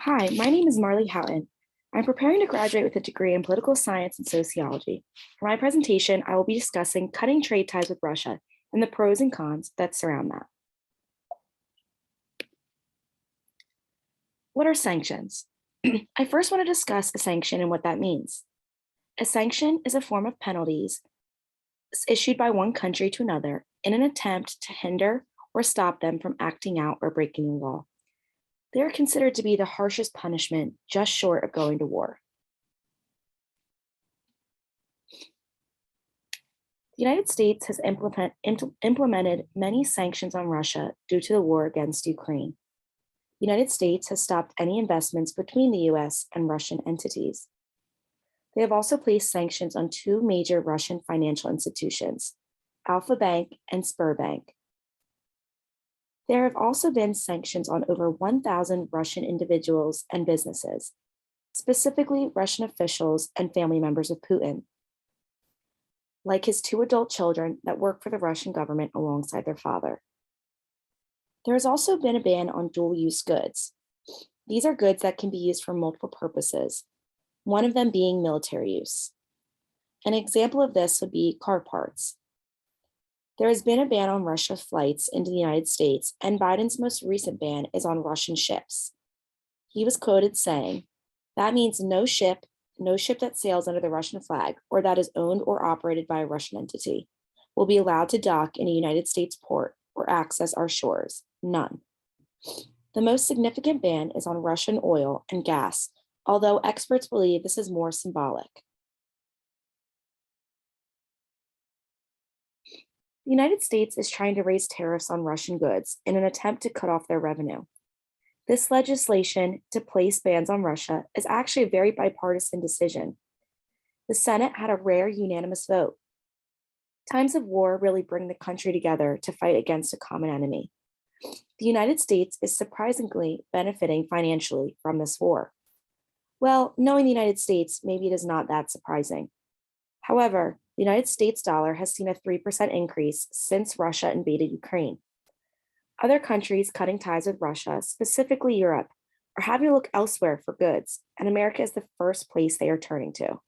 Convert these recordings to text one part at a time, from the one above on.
Hi, my name is Marley Houghton. I'm preparing to graduate with a degree in political science and sociology. For my presentation, I will be discussing cutting trade ties with Russia and the pros and cons that surround that. What are sanctions? I first want to discuss a sanction and what that means. A sanction is a form of penalties issued by one country to another in an attempt to hinder or stop them from acting out or breaking the law. They are considered to be the harshest punishment, just short of going to war. The United States has implemented many sanctions on Russia due to the war against Ukraine. The United States has stopped any investments between the US and Russian entities. They have also placed sanctions on two major Russian financial institutions, Alfa Bank and Sberbank. There have also been sanctions on over 1,000 Russian individuals and businesses, specifically Russian officials and family members of Putin, like his two adult children that work for the Russian government alongside their father. There has also been a ban on dual-use goods. These are goods that can be used for multiple purposes, one of them being military use. An example of this would be car parts. There has been a ban on Russia flights into the United States, and Biden's most recent ban is on Russian ships. He was quoted saying, "That means no ship that sails under the Russian flag or that is owned or operated by a Russian entity will be allowed to dock in a United States port or access our shores. None." The most significant ban is on Russian oil and gas, although experts believe this is more symbolic. The United States is trying to raise tariffs on Russian goods in an attempt to cut off their revenue. This legislation to place bans on Russia is actually a very bipartisan decision. The Senate had a rare unanimous vote. Times of war really bring the country together to fight against a common enemy. The United States is surprisingly benefiting financially from this war. Well, knowing the United States, maybe it is not that surprising. However, the United States dollar has seen a 3% increase since Russia invaded Ukraine. Other countries cutting ties with Russia, specifically Europe, are having to look elsewhere for goods, and America is the first place they are turning to.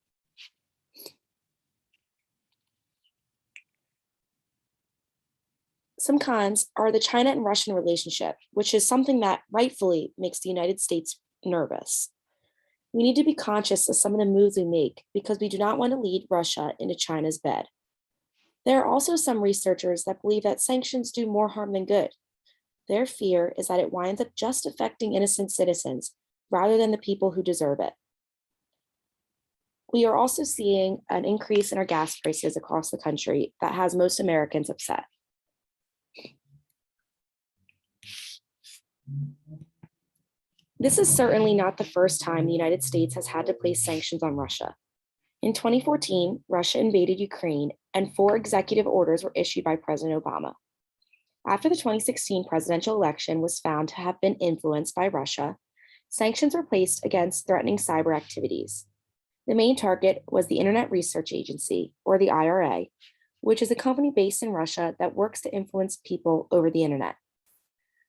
Some cons are the China and Russian relationship, which is something that rightfully makes the United States nervous. We need to be conscious of some of the moves we make because we do not want to lead Russia into China's bed. There are also some researchers that believe that sanctions do more harm than good. Their fear is that it winds up just affecting innocent citizens rather than the people who deserve it. We are also seeing an increase in our gas prices across the country that has most Americans upset. This is certainly not the first time the United States has had to place sanctions on Russia. In 2014, Russia invaded Ukraine, and 4 executive orders were issued by President Obama. After the 2016 presidential election was found to have been influenced by Russia, sanctions were placed against threatening cyber activities. The main target was the Internet Research Agency, or the IRA, which is a company based in Russia that works to influence people over the internet.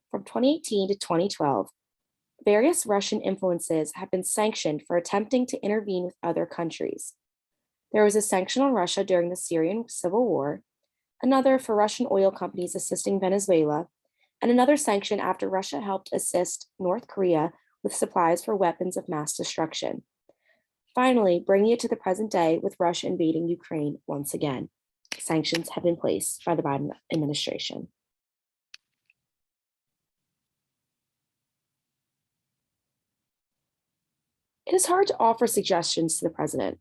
From 2018 to 2012, various Russian influences have been sanctioned for attempting to intervene with other countries. There was a sanction on Russia during the Syrian civil war, another for Russian oil companies assisting Venezuela, and another sanction after Russia helped assist North Korea with supplies for weapons of mass destruction. Finally, bringing it to the present day with Russia invading Ukraine once again. Sanctions have been placed by the Biden administration. It is hard to offer suggestions to the president.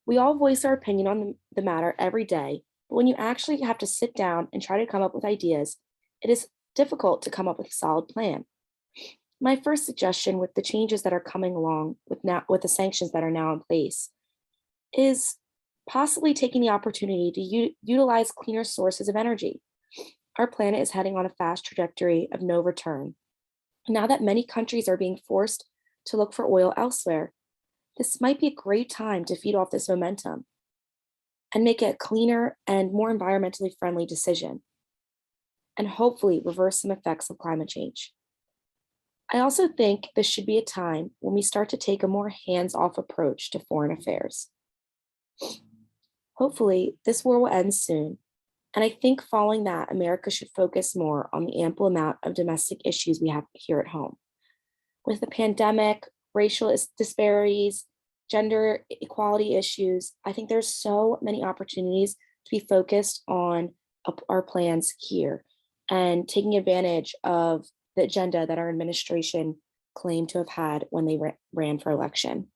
We all voice our opinion on the matter every day, but when you actually have to sit down and try to come up with ideas, it is difficult to come up with a solid plan. My first suggestion with the changes that are coming along with the sanctions that are now in place is possibly taking the opportunity to utilize cleaner sources of energy. Our planet is heading on a fast trajectory of no return. Now that many countries are being forced to look for oil elsewhere, this might be a great time to feed off this momentum and make it a cleaner and more environmentally friendly decision, and hopefully reverse some effects of climate change. I also think this should be a time when we start to take a more hands-off approach to foreign affairs. Hopefully, this war will end soon, and I think following that, America should focus more on the ample amount of domestic issues we have here at home. With the pandemic, disparities, gender equality issues, I think there's so many opportunities to be focused on our plans here and taking advantage of the agenda that our administration claimed to have had when they ran for election.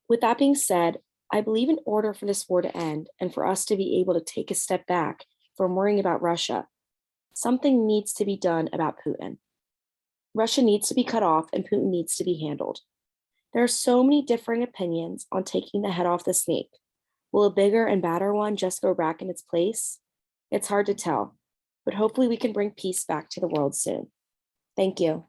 With that being said, I believe in order for this war to end and for us to be able to take a step back from worrying about Russia, something needs to be done about Putin. Russia needs to be cut off and Putin needs to be handled. There are so many differing opinions on taking the head off the snake. Will a bigger and badder one just go back in its place? It's hard to tell, but hopefully we can bring peace back to the world soon. Thank you.